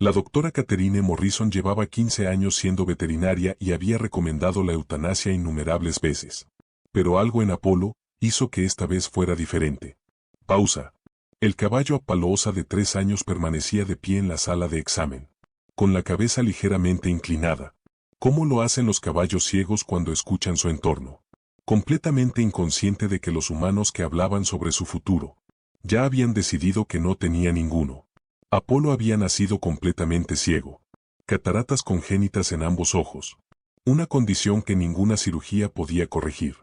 La doctora Catherine Morrison llevaba 15 años siendo veterinaria y había recomendado la eutanasia innumerables veces. Pero algo en Apolo hizo que esta vez fuera diferente. Pausa. El caballo Apaloosa de 3 años permanecía de pie en la sala de examen, con la cabeza ligeramente inclinada. ¿Cómo lo hacen los caballos ciegos cuando escuchan su entorno? Completamente inconsciente de que los humanos que hablaban sobre su futuro ya habían decidido que no tenía ninguno. Apolo había nacido completamente ciego. Cataratas congénitas en ambos ojos. Una condición que ninguna cirugía podía corregir.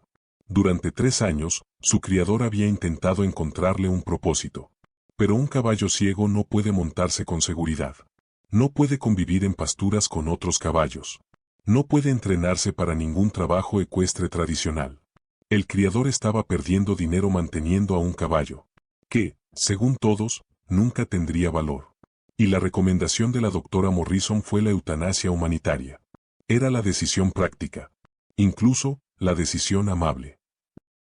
Durante 3 años, su criador había intentado encontrarle un propósito. Pero un caballo ciego no puede montarse con seguridad. No puede convivir en pasturas con otros caballos. No puede entrenarse para ningún trabajo ecuestre tradicional. El criador estaba perdiendo dinero manteniendo a un caballo que, según todos, nunca tendría valor. Y la recomendación de la doctora Morrison fue la eutanasia humanitaria. Era la decisión práctica. Incluso, la decisión amable.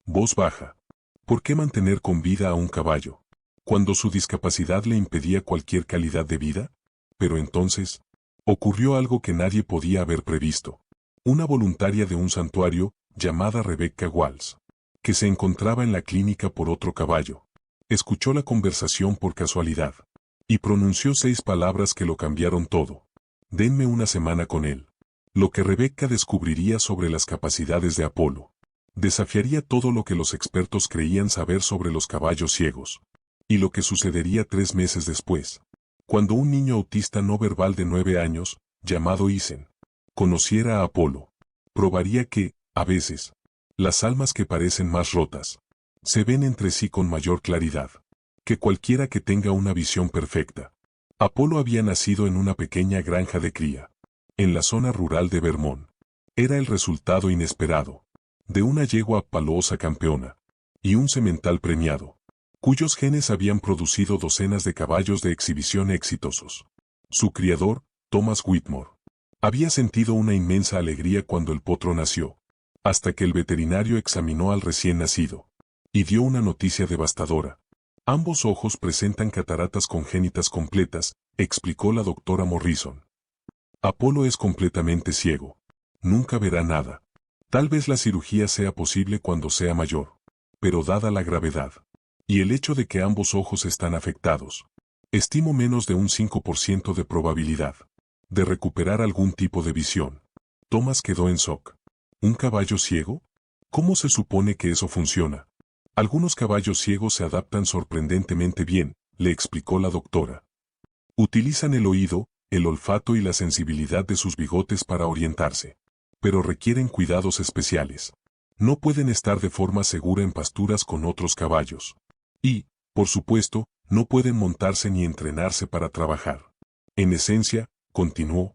Voz baja. ¿Por qué mantener con vida a un caballo, cuando su discapacidad le impedía cualquier calidad de vida? Pero entonces, ocurrió algo que nadie podía haber previsto. Una voluntaria de un santuario, llamada Rebecca Walls, que se encontraba en la clínica por otro caballo, escuchó la conversación por casualidad, y pronunció 6 palabras que lo cambiaron todo. Denme una semana con él. Lo que Rebecca descubriría sobre las capacidades de Apolo desafiaría todo lo que los expertos creían saber sobre los caballos ciegos. Y lo que sucedería 3 meses después, cuando un niño autista no verbal de 9 años, llamado Isen, conociera a Apolo, probaría que, a veces, las almas que parecen más rotas, se ven entre sí con mayor claridad que cualquiera que tenga una visión perfecta. Apolo había nacido en una pequeña granja de cría, en la zona rural de Vermont. Era el resultado inesperado de una yegua apaloosa campeona y un semental premiado, cuyos genes habían producido docenas de caballos de exhibición exitosos. Su criador, Thomas Whitmore, había sentido una inmensa alegría cuando el potro nació, hasta que el veterinario examinó al recién nacido y dio una noticia devastadora. Ambos ojos presentan cataratas congénitas completas, explicó la doctora Morrison. Apolo es completamente ciego. Nunca verá nada. Tal vez la cirugía sea posible cuando sea mayor, pero dada la gravedad y el hecho de que ambos ojos están afectados, estimo menos de un 5% de probabilidad de recuperar algún tipo de visión. Thomas quedó en shock. ¿Un caballo ciego? ¿Cómo se supone que eso funciona? Algunos caballos ciegos se adaptan sorprendentemente bien, le explicó la doctora. Utilizan el oído, el olfato y la sensibilidad de sus bigotes para orientarse, pero requieren cuidados especiales. No pueden estar de forma segura en pasturas con otros caballos. Y, por supuesto, no pueden montarse ni entrenarse para trabajar. En esencia, continuó,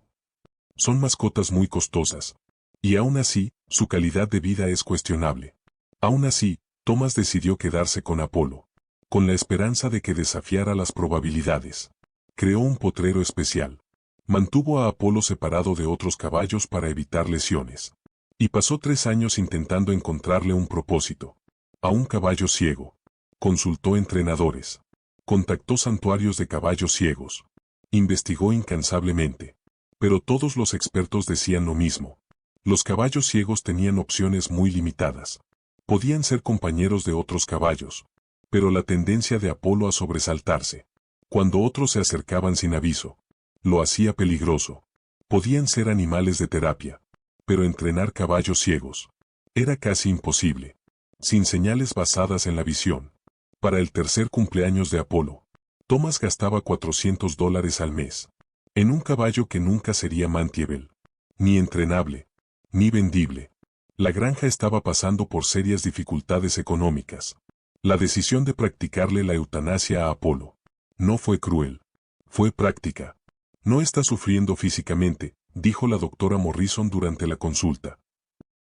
son mascotas muy costosas. Y aún así, su calidad de vida es cuestionable. Aún así, Thomas decidió quedarse con Apolo, con la esperanza de que desafiara las probabilidades. Creó un potrero especial. Mantuvo a Apolo separado de otros caballos para evitar lesiones. Y pasó 3 años intentando encontrarle un propósito. A un caballo ciego. Consultó entrenadores. Contactó santuarios de caballos ciegos. Investigó incansablemente. Pero todos los expertos decían lo mismo. Los caballos ciegos tenían opciones muy limitadas. Podían ser compañeros de otros caballos, pero la tendencia de Apolo a sobresaltarse, cuando otros se acercaban sin aviso, lo hacía peligroso. Podían ser animales de terapia, pero entrenar caballos ciegos era casi imposible, sin señales basadas en la visión. Para el tercer cumpleaños de Apolo, Thomas gastaba $400 al mes, en un caballo que nunca sería mantiable, ni entrenable, ni vendible. La granja estaba pasando por serias dificultades económicas. La decisión de practicarle la eutanasia a Apolo no fue cruel, fue práctica. No está sufriendo físicamente, dijo la doctora Morrison durante la consulta.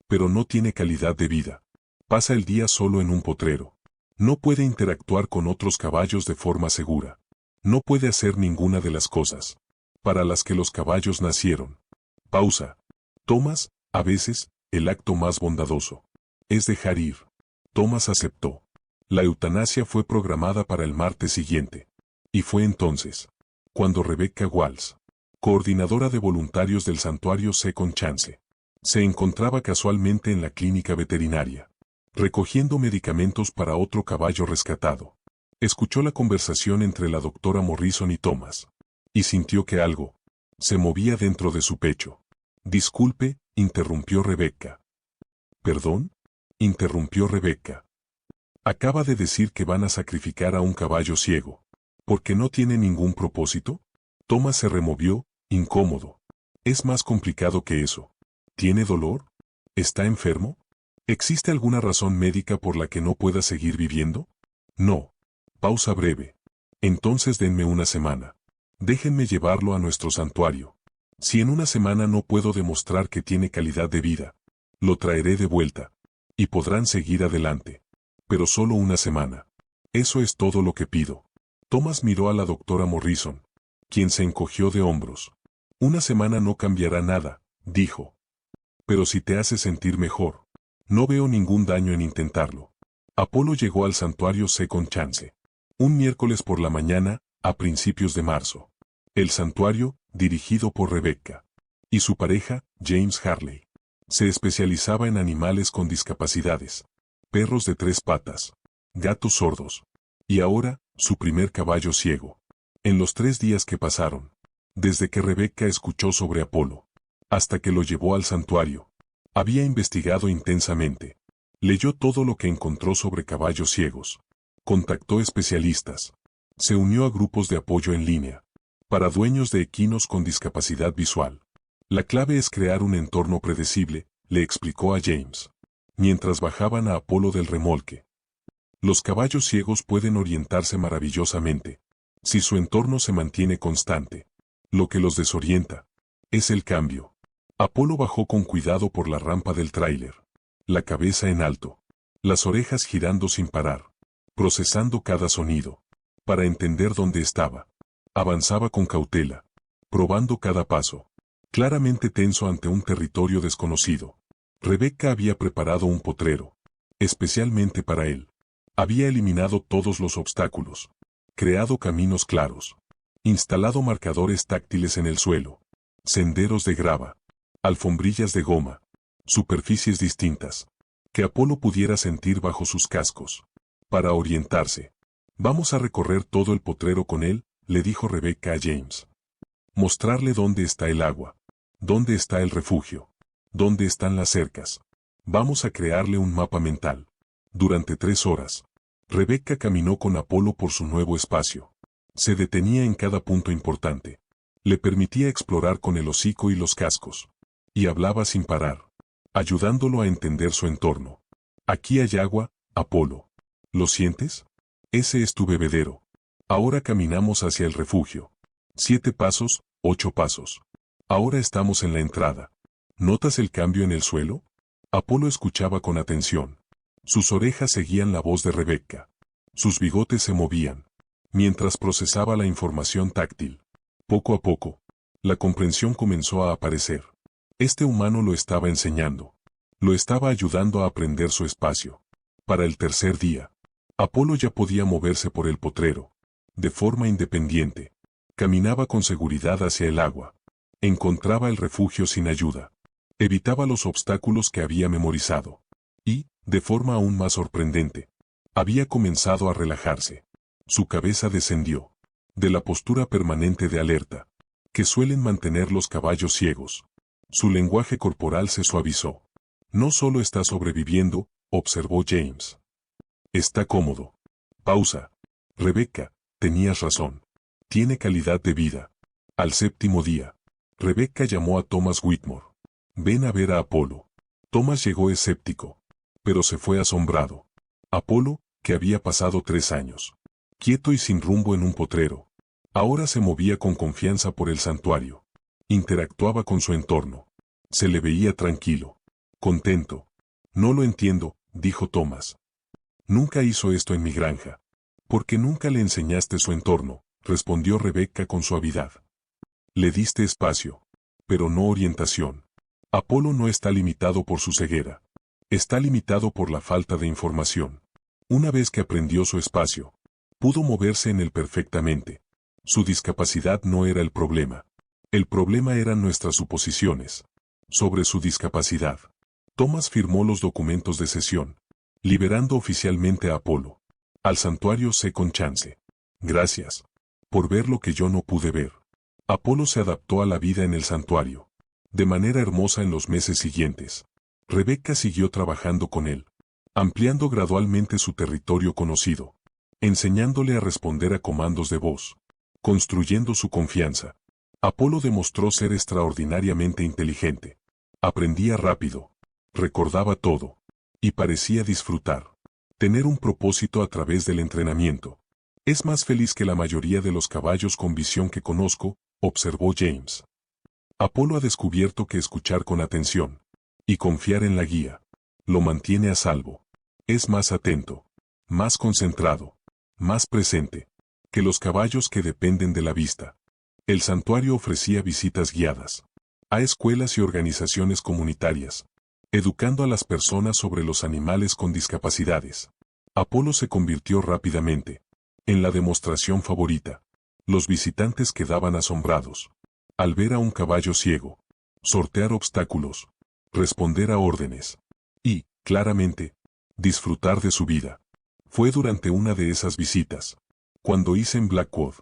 Pero no tiene calidad de vida. Pasa el día solo en un potrero. No puede interactuar con otros caballos de forma segura. No puede hacer ninguna de las cosas para las que los caballos nacieron. Pausa. Thomas, a veces, el acto más bondadoso es dejar ir. Thomas aceptó. La eutanasia fue programada para el martes siguiente. Y fue entonces cuando Rebecca Walls coordinadora de voluntarios del santuario Second Chance. Se encontraba casualmente en la clínica veterinaria, recogiendo medicamentos para otro caballo rescatado. Escuchó la conversación entre la doctora Morrison y Thomas, y sintió que algo se movía dentro de su pecho. Disculpe, interrumpió Rebecca. ¿Perdón? Interrumpió Rebecca. Acaba de decir que van a sacrificar a un caballo ciego. ¿Por qué no tiene ningún propósito? Thomas se removió, incómodo. Es más complicado que eso. ¿Tiene dolor? ¿Está enfermo? ¿Existe alguna razón médica por la que no pueda seguir viviendo? No. Pausa breve. Entonces denme una semana. Déjenme llevarlo a nuestro santuario. Si en una semana no puedo demostrar que tiene calidad de vida, lo traeré de vuelta. Y podrán seguir adelante. Pero solo una semana. Eso es todo lo que pido. Thomas miró a la doctora Morrison, quien se encogió de hombros. Una semana no cambiará nada, dijo. Pero si te hace sentir mejor, no veo ningún daño en intentarlo. Apolo llegó al santuario Second Chance. Un miércoles por la mañana, a principios de marzo. El santuario, dirigido por Rebecca y su pareja, James Harley, se especializaba en animales con discapacidades, perros de 3 patas, gatos sordos, y ahora, su primer caballo ciego. En los 3 días que pasaron, desde que Rebecca escuchó sobre Apolo, hasta que lo llevó al santuario, había investigado intensamente. Leyó todo lo que encontró sobre caballos ciegos. Contactó especialistas. Se unió a grupos de apoyo en línea para dueños de equinos con discapacidad visual. La clave es crear un entorno predecible, le explicó a James, mientras bajaban a Apolo del remolque. Los caballos ciegos pueden orientarse maravillosamente, si su entorno se mantiene constante. Lo que los desorienta es el cambio. Apolo bajó con cuidado por la rampa del tráiler, la cabeza en alto, las orejas girando sin parar, procesando cada sonido, para entender dónde estaba. Avanzaba con cautela, probando cada paso, claramente tenso ante un territorio desconocido. Rebecca había preparado un potrero, especialmente para él. Había eliminado todos los obstáculos, creado caminos claros, instalado marcadores táctiles en el suelo, senderos de grava, alfombrillas de goma, superficies distintas, que Apolo pudiera sentir bajo sus cascos. Para orientarse, vamos a recorrer todo el potrero con él, le dijo Rebecca a James. Mostrarle dónde está el agua, dónde está el refugio, dónde están las cercas. Vamos a crearle un mapa mental. Durante 3 horas, Rebecca caminó con Apolo por su nuevo espacio. Se detenía en cada punto importante. Le permitía explorar con el hocico y los cascos. Y hablaba sin parar, ayudándolo a entender su entorno. Aquí hay agua, Apolo. ¿Lo sientes? Ese es tu bebedero. Ahora caminamos hacia el refugio. 7 pasos, 8 pasos. Ahora estamos en la entrada. ¿Notas el cambio en el suelo? Apolo escuchaba con atención. Sus orejas seguían la voz de Rebecca. Sus bigotes se movían, mientras procesaba la información táctil. Poco a poco, la comprensión comenzó a aparecer. Este humano lo estaba enseñando. Lo estaba ayudando a aprender su espacio. Para el tercer día, Apolo ya podía moverse por el potrero. De forma independiente. Caminaba con seguridad hacia el agua. Encontraba el refugio sin ayuda. Evitaba los obstáculos que había memorizado. Y, de forma aún más sorprendente, había comenzado a relajarse. Su cabeza descendió. De la postura permanente de alerta, que suelen mantener los caballos ciegos. Su lenguaje corporal se suavizó. No solo está sobreviviendo, observó James. Está cómodo. Pausa. Rebecca, tenías razón. Tiene calidad de vida. Al 7º día, Rebecca llamó a Thomas Whitmore. Ven a ver a Apolo. Thomas llegó escéptico, pero se fue asombrado. Apolo, que había pasado 3 años, quieto y sin rumbo en un potrero, ahora se movía con confianza por el santuario. Interactuaba con su entorno. Se le veía tranquilo, contento. No lo entiendo, dijo Thomas. Nunca hizo esto en mi granja. Porque nunca le enseñaste su entorno, respondió Rebecca con suavidad. Le diste espacio, pero no orientación. Apolo no está limitado por su ceguera. Está limitado por la falta de información. Una vez que aprendió su espacio, pudo moverse en él perfectamente. Su discapacidad no era el problema. El problema eran nuestras suposiciones sobre su discapacidad. Thomas firmó los documentos de cesión, liberando oficialmente a Apolo. Al santuario Second Chance. Gracias por ver lo que yo no pude ver. Apolo se adaptó a la vida en el santuario de manera hermosa en los meses siguientes. Rebecca siguió trabajando con él, ampliando gradualmente su territorio conocido, enseñándole a responder a comandos de voz, construyendo su confianza. Apolo demostró ser extraordinariamente inteligente. Aprendía rápido, recordaba todo, y parecía disfrutar. Tener un propósito a través del entrenamiento. Es más feliz que la mayoría de los caballos con visión que conozco, observó James. Apolo ha descubierto que escuchar con atención y confiar en la guía lo mantiene a salvo. Es más atento, más concentrado, más presente que los caballos que dependen de la vista. El santuario ofrecía visitas guiadas a escuelas y organizaciones comunitarias, educando a las personas sobre los animales con discapacidades. Apolo se convirtió rápidamente en la demostración favorita. Los visitantes quedaban asombrados al ver a un caballo ciego sortear obstáculos, responder a órdenes y, claramente, disfrutar de su vida. Fue durante una de esas visitas cuando Isen Blackwood,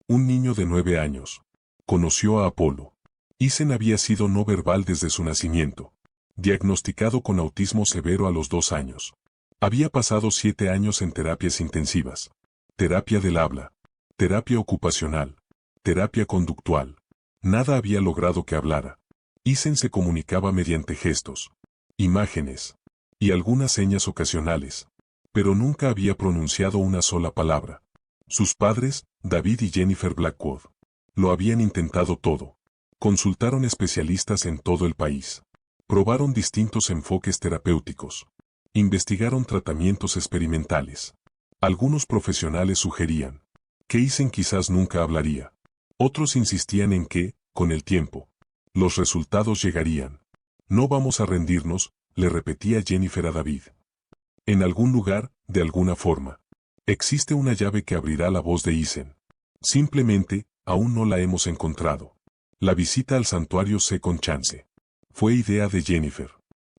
un niño de 9 años, conoció a Apolo. Isen había sido no verbal desde su nacimiento, diagnosticado con autismo severo a los 2 años. Había pasado 7 años en terapias intensivas, terapia del habla, terapia ocupacional, terapia conductual. Nada había logrado que hablara. Isen se comunicaba mediante gestos, imágenes y algunas señas ocasionales, pero nunca había pronunciado una sola palabra. Sus padres, David y Jennifer Blackwood, lo habían intentado todo. Consultaron especialistas en todo el país. Probaron distintos enfoques terapéuticos. Investigaron tratamientos experimentales. Algunos profesionales sugerían que Isen quizás nunca hablaría. Otros insistían en que, con el tiempo, los resultados llegarían. No vamos a rendirnos, le repetía Jennifer a David. En algún lugar, de alguna forma, existe una llave que abrirá la voz de Isen. Simplemente, aún no la hemos encontrado. La visita al santuario Second Chance fue idea de Jennifer.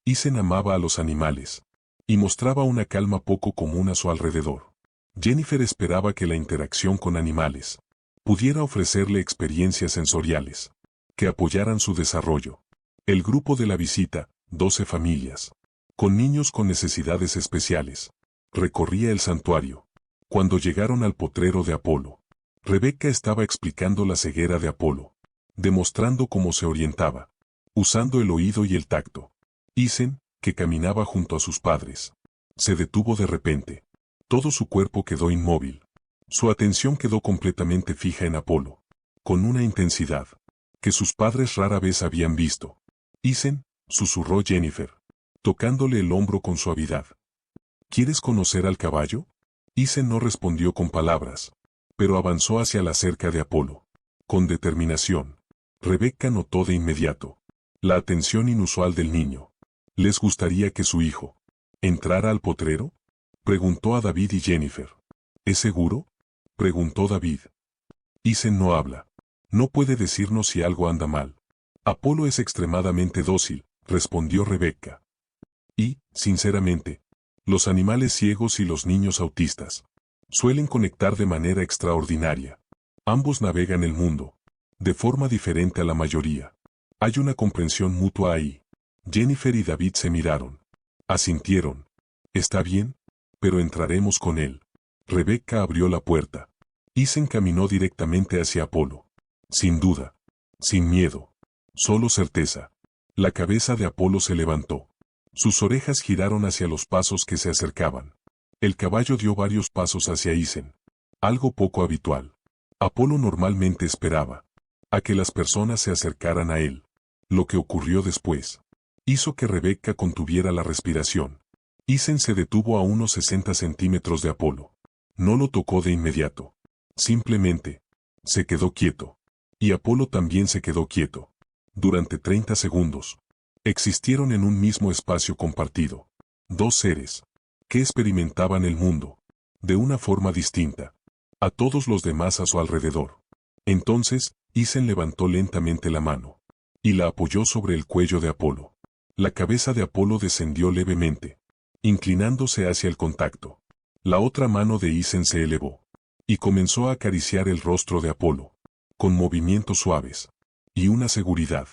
Isen amaba a los animales y mostraba una calma poco común a su alrededor. Jennifer esperaba que la interacción con animales pudiera ofrecerle experiencias sensoriales que apoyaran su desarrollo. El grupo de la visita, 12 familias, con niños con necesidades especiales, recorría el santuario. Cuando llegaron al potrero de Apolo, Rebecca estaba explicando la ceguera de Apolo, demostrando cómo se orientaba, usando el oído y el tacto. Isen, que caminaba junto a sus padres, se detuvo de repente. Todo su cuerpo quedó inmóvil. Su atención quedó completamente fija en Apolo, con una intensidad que sus padres rara vez habían visto. Isen, susurró Jennifer, tocándole el hombro con suavidad. ¿Quieres conocer al caballo? Isen no respondió con palabras, pero avanzó hacia la cerca de Apolo. Con determinación. Rebecca notó de inmediato la atención inusual del niño. ¿Les gustaría que su hijo entrara al potrero? Preguntó a David y Jennifer. ¿Es seguro? Preguntó David. Isen no habla. No puede decirnos si algo anda mal. Apolo es extremadamente dócil, respondió Rebecca. Y, sinceramente, los animales ciegos y los niños autistas suelen conectar de manera extraordinaria. Ambos navegan el mundo de forma diferente a la mayoría. Hay una comprensión mutua ahí. Jennifer y David se miraron. Asintieron. Está bien, pero entraremos con él. Rebecca abrió la puerta. Isen caminó directamente hacia Apolo. Sin duda. Sin miedo. Solo certeza. La cabeza de Apolo se levantó. Sus orejas giraron hacia los pasos que se acercaban. El caballo dio varios pasos hacia Isen. Algo poco habitual. Apolo normalmente esperaba a que las personas se acercaran a él. Lo que ocurrió después hizo que Rebecca contuviera la respiración. Isen se detuvo a unos 60 centímetros de Apolo. No lo tocó de inmediato. Simplemente se quedó quieto. Y Apolo también se quedó quieto. Durante 30 segundos. Existieron en un mismo espacio compartido. Dos seres que experimentaban el mundo de una forma distinta a todos los demás a su alrededor. Entonces, Isen levantó lentamente la mano y la apoyó sobre el cuello de Apolo. La cabeza de Apolo descendió levemente, inclinándose hacia el contacto. La otra mano de Isen se elevó y comenzó a acariciar el rostro de Apolo, con movimientos suaves y una seguridad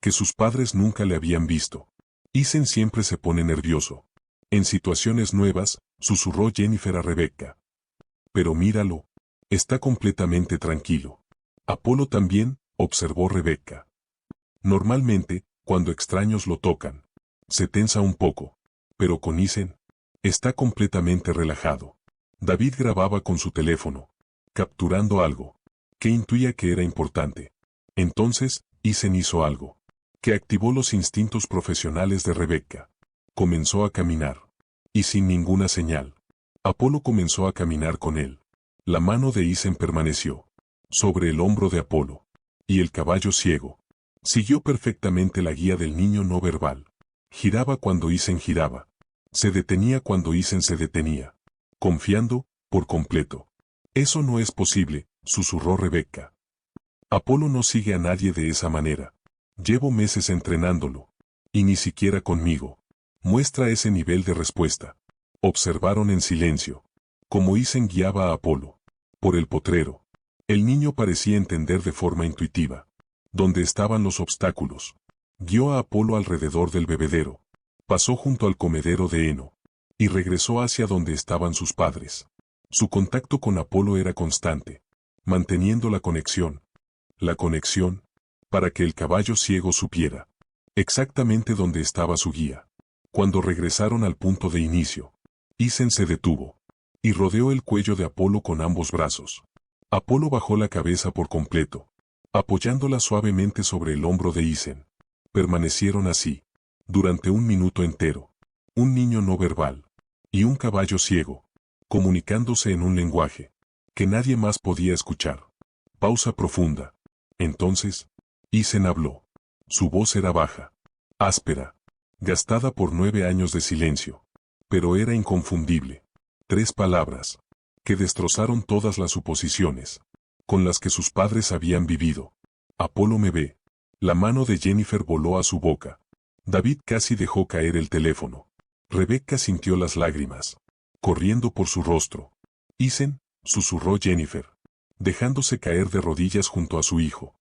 que sus padres nunca le habían visto. Isen siempre se pone nervioso. En situaciones nuevas, susurró Jennifer a Rebecca. Pero míralo, está completamente tranquilo. Apolo también, observó Rebecca. Normalmente, cuando extraños lo tocan, se tensa un poco, pero con Isen, está completamente relajado. David grababa con su teléfono, capturando algo que intuía que era importante. Entonces, Isen hizo algo que activó los instintos profesionales de Rebecca. Comenzó a caminar. Y sin ninguna señal, Apolo comenzó a caminar con él. La mano de Isen permaneció sobre el hombro de Apolo. Y el caballo ciego siguió perfectamente la guía del niño no verbal. Giraba cuando Isen giraba. Se detenía cuando Isen se detenía. Confiando, por completo. Eso no es posible, susurró Rebecca. Apolo no sigue a nadie de esa manera. Llevo meses entrenándolo. Y ni siquiera conmigo. Muestra ese nivel de respuesta. Observaron en silencio cómo Isen guiaba a Apolo por el potrero. El niño parecía entender de forma intuitiva dónde estaban los obstáculos. Guió a Apolo alrededor del bebedero. Pasó junto al comedero de heno. Y regresó hacia donde estaban sus padres. Su contacto con Apolo era constante, manteniendo la conexión. La conexión, para que el caballo ciego supiera exactamente dónde estaba su guía. Cuando regresaron al punto de inicio, Isen se detuvo y rodeó el cuello de Apolo con ambos brazos. Apolo bajó la cabeza por completo, apoyándola suavemente sobre el hombro de Isen. Permanecieron así durante un minuto entero. Un niño no verbal y un caballo ciego, comunicándose en un lenguaje que nadie más podía escuchar. Pausa profunda. Entonces, Isen habló. Su voz era baja, áspera, gastada por 9 años de silencio. Pero era inconfundible. 3 palabras que destrozaron todas las suposiciones con las que sus padres habían vivido. Apolo me ve. La mano de Jennifer voló a su boca. David casi dejó caer el teléfono. Rebecca sintió las lágrimas corriendo por su rostro. Isen, susurró Jennifer, dejándose caer de rodillas junto a su hijo.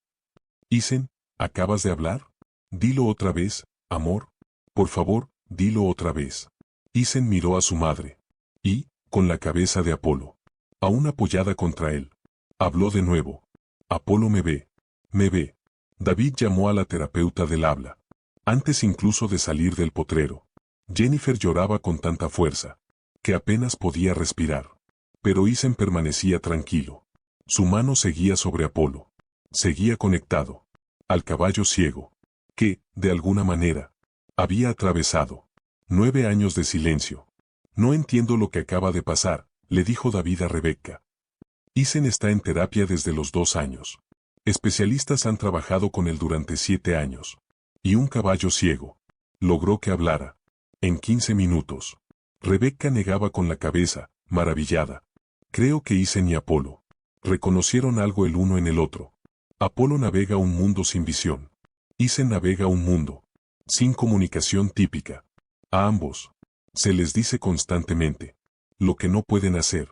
Isen, ¿acabas de hablar? Dilo otra vez, amor. Por favor, dilo otra vez. Isen miró a su madre. Y, con la cabeza de Apolo aún apoyada contra él, habló de nuevo. Apolo me ve. Me ve. David llamó a la terapeuta del habla. Antes incluso de salir del potrero. Jennifer lloraba con tanta fuerza que apenas podía respirar. Pero Isen permanecía tranquilo. Su mano seguía sobre Apolo. Seguía conectado al caballo ciego, que, de alguna manera, había atravesado 9 años de silencio. No entiendo lo que acaba de pasar, le dijo David a Rebecca. Isen está en terapia desde los 2 años. Especialistas han trabajado con él durante 7 años. Y un caballo ciego logró que hablara en 15 minutos. Rebecca negaba con la cabeza, maravillada. Creo que Isen y Apolo reconocieron algo el uno en el otro. Apolo navega un mundo sin visión. Isen navega un mundo sin comunicación típica. A ambos se les dice constantemente lo que no pueden hacer,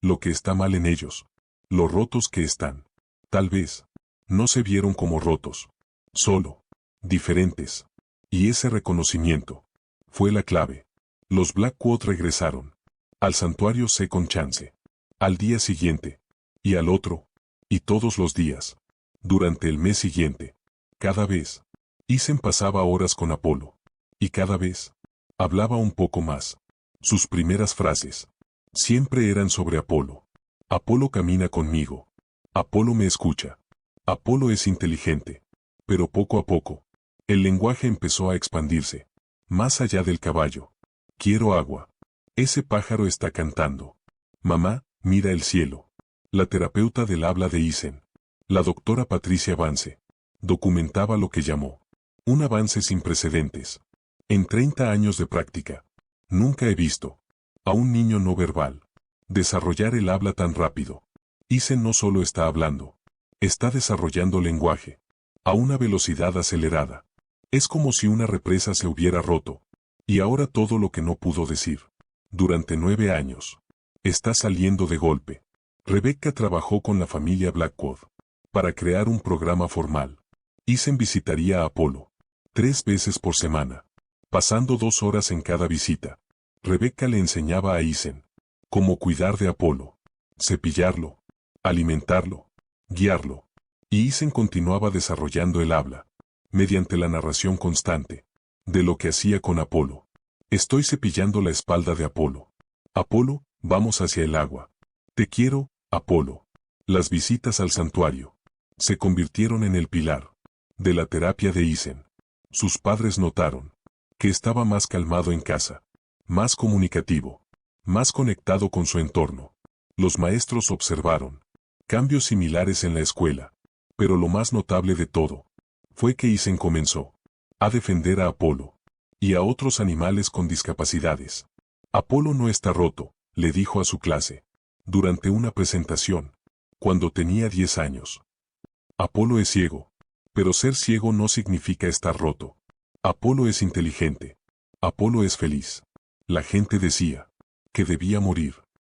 lo que está mal en ellos, lo rotos que están. Tal vez no se vieron como rotos, solo diferentes. Y ese reconocimiento fue la clave. Los Blackwood regresaron al santuario Second Chance, al día siguiente, y al otro, y todos los días, durante el mes siguiente. Cada vez, Isen pasaba horas con Apolo, y cada vez, hablaba un poco más. Sus primeras frases siempre eran sobre Apolo. Apolo camina conmigo. Apolo me escucha. Apolo es inteligente. Pero poco a poco, el lenguaje empezó a expandirse, más allá del caballo. Quiero agua. Ese pájaro está cantando. Mamá, mira el cielo. La terapeuta del habla de Isen, la doctora Patricia Vance, documentaba lo que llamó un avance sin precedentes. En 30 años de práctica, nunca he visto a un niño no verbal desarrollar el habla tan rápido. Isen no solo está hablando, Está desarrollando lenguaje. A una velocidad acelerada. Es como si una represa se hubiera roto. Y ahora todo lo que no pudo decir. Durante 9 años. Está saliendo de golpe. Rebecca trabajó con la familia Blackwood. Para crear un programa formal. Ethan visitaría a Apolo. 3 veces por semana. Pasando 2 horas en cada visita. Rebecca le enseñaba a Ethan cómo cuidar de Apolo. Cepillarlo. Alimentarlo. Guiarlo. Y Ethan continuaba desarrollando el habla. Mediante la narración constante. De lo que hacía con Apolo. Estoy cepillando la espalda de Apolo. Apolo, vamos hacia el agua. Te quiero, Apolo. Las visitas al santuario. Se convirtieron en el pilar. De la terapia de Ethan. Sus padres notaron. Que estaba más calmado en casa. Más comunicativo. Más conectado con su entorno. Los maestros observaron. Cambios similares en la escuela. Pero lo más notable de todo. Fue que Ethan comenzó. A defender a Apolo. Y a otros animales con discapacidades. Apolo no está roto, le dijo a su clase. Durante una presentación. Cuando tenía 10 años. Apolo es ciego. Pero ser ciego no significa estar roto. Apolo es inteligente. Apolo es feliz. La gente decía. Que debía morir.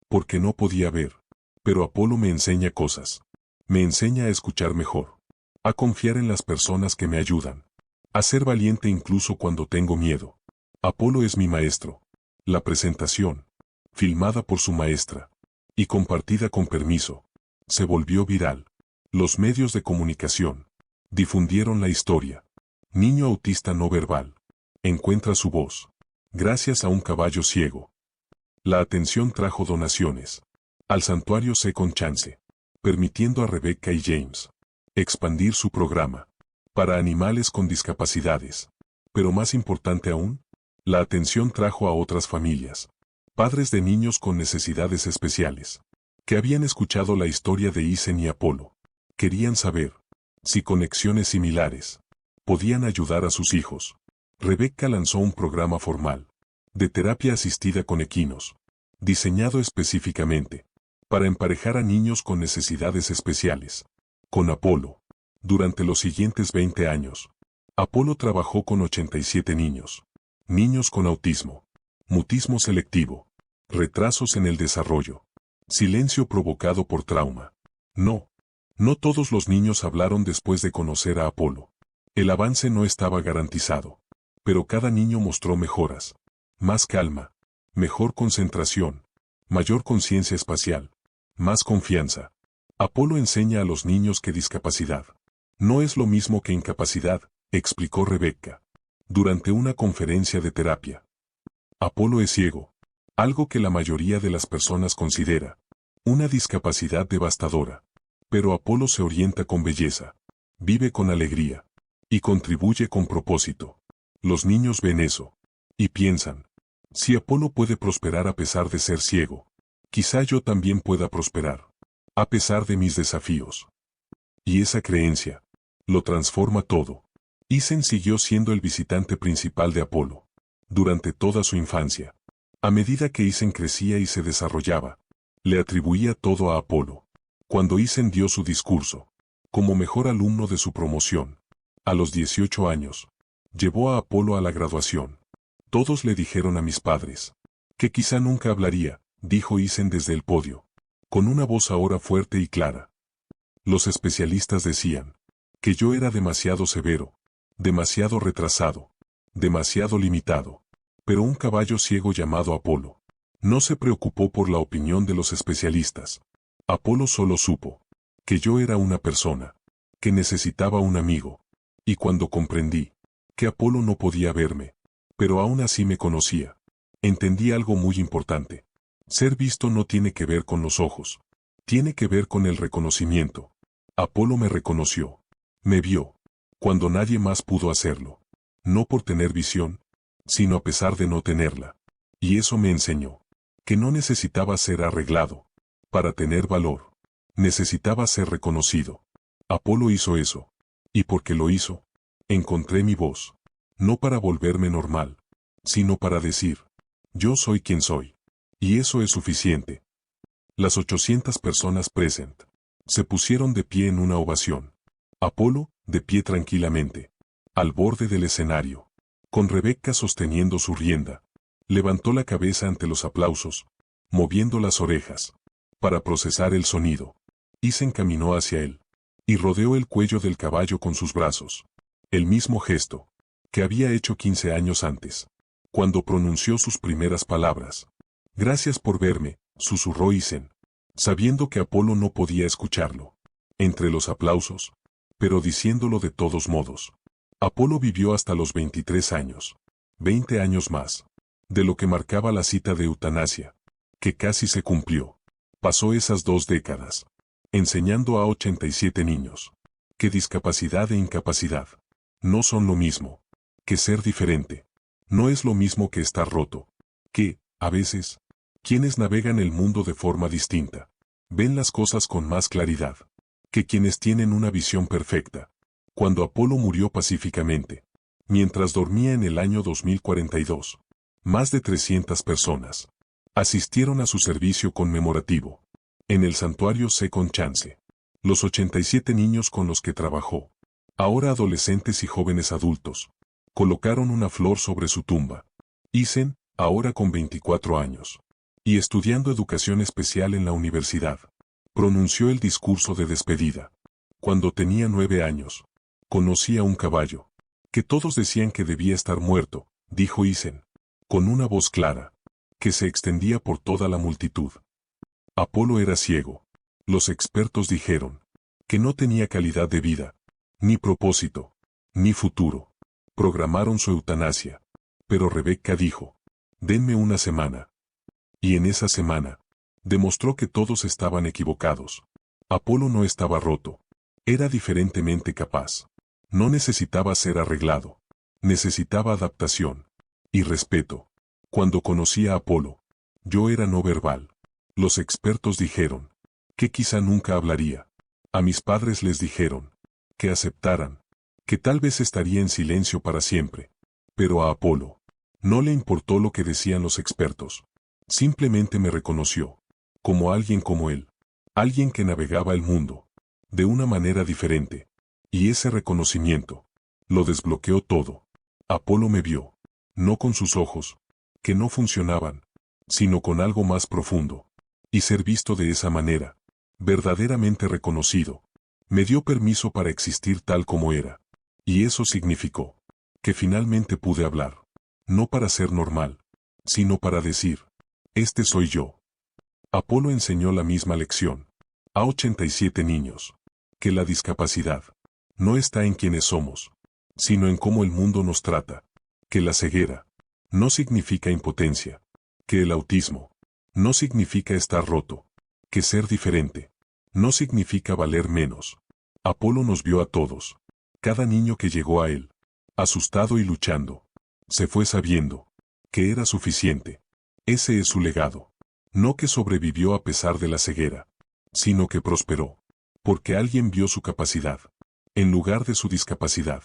Porque no podía ver. Pero Apolo me enseña cosas. Me enseña a escuchar mejor. A confiar en las personas que me ayudan. A ser valiente incluso cuando tengo miedo. Apolo es mi maestro. La presentación, filmada por su maestra, y compartida con permiso, se volvió viral. Los medios de comunicación difundieron la historia. Niño autista no verbal. Encuentra su voz. Gracias a un caballo ciego. La atención trajo donaciones. Al santuario Second Chance. Permitiendo a Rebecca y James expandir su programa. Para animales con discapacidades. Pero más importante aún, la atención trajo a otras familias. Padres de niños con necesidades especiales. Que habían escuchado la historia de Ethan y Apolo. Querían saber si conexiones similares podían ayudar a sus hijos. Rebecca lanzó un programa formal de terapia asistida con equinos, diseñado específicamente para emparejar a niños con necesidades especiales. Con Apolo. Durante los siguientes 20 años, Apolo trabajó con 87 niños. Niños con autismo, mutismo selectivo, retrasos en el desarrollo, silencio provocado por trauma. No todos los niños hablaron después de conocer a Apolo. El avance no estaba garantizado. Pero cada niño mostró mejoras. Más calma, mejor concentración, mayor conciencia espacial, más confianza. Apolo enseña a los niños que discapacidad no es lo mismo que incapacidad, explicó Rebecca. Durante una conferencia de terapia. Apolo es ciego. Algo que la mayoría de las personas considera una discapacidad devastadora. Pero Apolo se orienta con belleza. Vive con alegría. Y contribuye con propósito. Los niños ven eso. Y piensan. Si Apolo puede prosperar a pesar de ser ciego. Quizá yo también pueda prosperar. A pesar de mis desafíos. Y esa creencia lo transforma todo. Ethan siguió siendo el visitante principal de Apolo. Durante toda su infancia. A medida que Ethan crecía y se desarrollaba, le atribuía todo a Apolo. Cuando Ethan dio su discurso, como mejor alumno de su promoción, a los 18 años, llevó a Apolo a la graduación. Todos le dijeron a mis padres, que quizá nunca hablaría, dijo Ethan desde el podio, con una voz ahora fuerte y clara. Los especialistas decían, que yo era demasiado severo, demasiado retrasado, demasiado limitado. Pero un caballo ciego llamado Apolo no se preocupó por la opinión de los especialistas. Apolo solo supo que yo era una persona que necesitaba un amigo. Y cuando comprendí que Apolo no podía verme, pero aún así me conocía, entendí algo muy importante. Ser visto no tiene que ver con los ojos, tiene que ver con el reconocimiento. Apolo me reconoció, me vio, cuando nadie más pudo hacerlo. No por tener visión, sino a pesar de no tenerla. Y eso me enseñó que no necesitaba ser arreglado para tener valor. Necesitaba ser reconocido. Apolo hizo eso. Y porque lo hizo, encontré mi voz. No para volverme normal, sino para decir, yo soy quien soy. Y eso es suficiente. Las 800 personas present Se pusieron de pie en una ovación. Apolo, de pie tranquilamente, al borde del escenario, con Rebeca sosteniendo su rienda, levantó la cabeza ante los aplausos, moviendo las orejas, para procesar el sonido, y se encaminó hacia él, y rodeó el cuello del caballo con sus brazos. El mismo gesto que había hecho 15 años antes, cuando pronunció sus primeras palabras. Gracias por verme, susurró Isen, sabiendo que Apolo no podía escucharlo. Entre los aplausos, pero diciéndolo de todos modos. Apolo vivió hasta los 23 años, 20 años más, de lo que marcaba la cita de eutanasia, que casi se cumplió. Pasó esas 2 décadas, enseñando a 87 niños, que discapacidad e incapacidad no son lo mismo, que ser diferente no es lo mismo que estar roto, que, a veces, quienes navegan el mundo de forma distinta, ven las cosas con más claridad, que quienes tienen una visión perfecta. Cuando Apolo murió pacíficamente, mientras dormía en el año 2042, más de 300 personas asistieron a su servicio conmemorativo, en el santuario Second Chance. Los 87 niños con los que trabajó, ahora adolescentes y jóvenes adultos, colocaron una flor sobre su tumba. Isen, ahora con 24 años, y estudiando educación especial en la universidad, pronunció el discurso de despedida. Cuando tenía 9 años, conocí a un caballo, que todos decían que debía estar muerto, dijo Isen, con una voz clara, que se extendía por toda la multitud. Apolo era ciego. Los expertos dijeron que no tenía calidad de vida, ni propósito, ni futuro. Programaron su eutanasia. Pero Rebeca dijo, denme una semana. Y en esa semana, demostró que todos estaban equivocados. Apolo no estaba roto. Era diferentemente capaz. No necesitaba ser arreglado. Necesitaba adaptación y respeto. Cuando conocí a Apolo, yo era no verbal. Los expertos dijeron que quizá nunca hablaría. A mis padres les dijeron que aceptaran, que tal vez estaría en silencio para siempre. Pero a Apolo no le importó lo que decían los expertos. Simplemente me reconoció como alguien como él, alguien que navegaba el mundo de una manera diferente. Y ese reconocimiento lo desbloqueó todo. Apolo me vio, no con sus ojos, que no funcionaban, sino con algo más profundo. Y ser visto de esa manera, verdaderamente reconocido, me dio permiso para existir tal como era. Y eso significó que finalmente pude hablar, no para ser normal, sino para decir, este soy yo. Apolo enseñó la misma lección a 87 niños, que la discapacidad no está en quienes somos, sino en cómo el mundo nos trata, que la ceguera no significa impotencia, que el autismo no significa estar roto, que ser diferente no significa valer menos. Apolo nos vio a todos, cada niño que llegó a él, asustado y luchando, se fue sabiendo que era suficiente. Ese es su legado. No que sobrevivió a pesar de la ceguera, sino que prosperó, porque alguien vio su capacidad, en lugar de su discapacidad.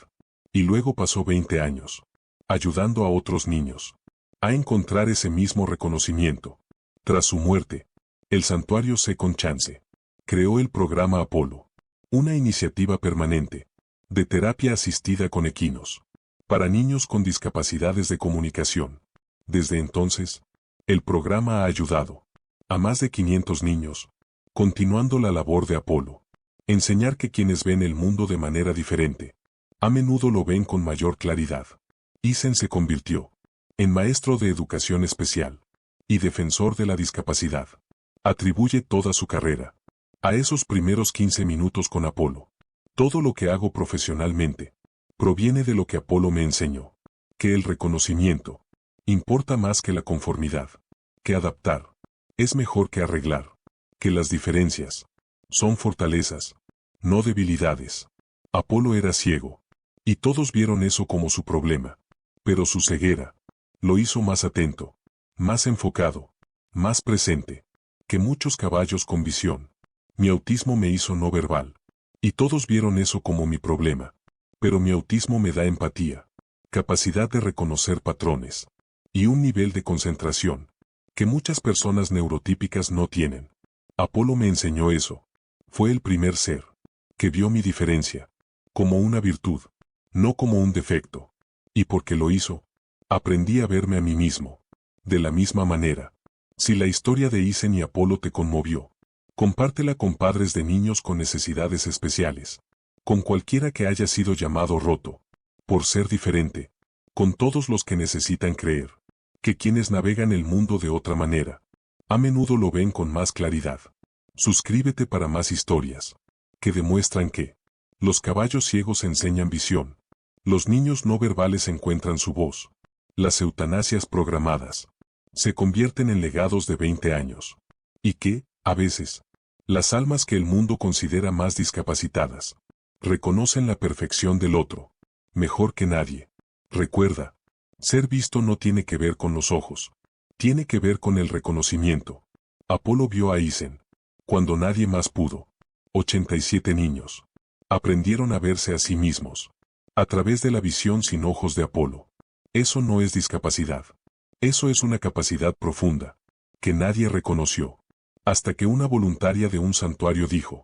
Y luego pasó 20 años, ayudando a otros niños a encontrar ese mismo reconocimiento. Tras su muerte, el santuario Second Chance creó el programa Apolo, una iniciativa permanente de terapia asistida con equinos para niños con discapacidades de comunicación. Desde entonces, el programa ha ayudado a más de 500 niños, continuando la labor de Apolo. Enseñar que quienes ven el mundo de manera diferente, a menudo lo ven con mayor claridad. Isen se convirtió en maestro de educación especial y defensor de la discapacidad. Atribuye toda su carrera a esos primeros 15 minutos con Apolo. Todo lo que hago profesionalmente proviene de lo que Apolo me enseñó, que el reconocimiento importa más que la conformidad, que adaptar es mejor que arreglar, que las diferencias son fortalezas, no debilidades. Apolo era ciego, y todos vieron eso como su problema, pero su ceguera lo hizo más atento, más enfocado, más presente, que muchos caballos con visión. Mi autismo me hizo no verbal, y todos vieron eso como mi problema, pero mi autismo me da empatía, capacidad de reconocer patrones, y un nivel de concentración que muchas personas neurotípicas no tienen. Apolo me enseñó eso, Fue el primer ser que vio mi diferencia como una virtud, no como un defecto. Y porque lo hizo, aprendí a verme a mí mismo. De la misma manera, si la historia de Isen y Apolo te conmovió, compártela con padres de niños con necesidades especiales, con cualquiera que haya sido llamado roto, por ser diferente, con todos los que necesitan creer, que quienes navegan el mundo de otra manera, a menudo lo ven con más claridad. Suscríbete para más historias, que demuestran que los caballos ciegos enseñan visión, los niños no verbales encuentran su voz, las eutanasias programadas se convierten en legados de 20 años, y que, a veces, las almas que el mundo considera más discapacitadas, reconocen la perfección del otro, mejor que nadie. Recuerda, ser visto no tiene que ver con los ojos, tiene que ver con el reconocimiento. Apolo vio a Isen, cuando nadie más pudo. 87 niños aprendieron a verse a sí mismos, a través de la visión sin ojos de Apolo. Eso no es discapacidad. Eso es una capacidad profunda, que nadie reconoció, hasta que una voluntaria de un santuario dijo,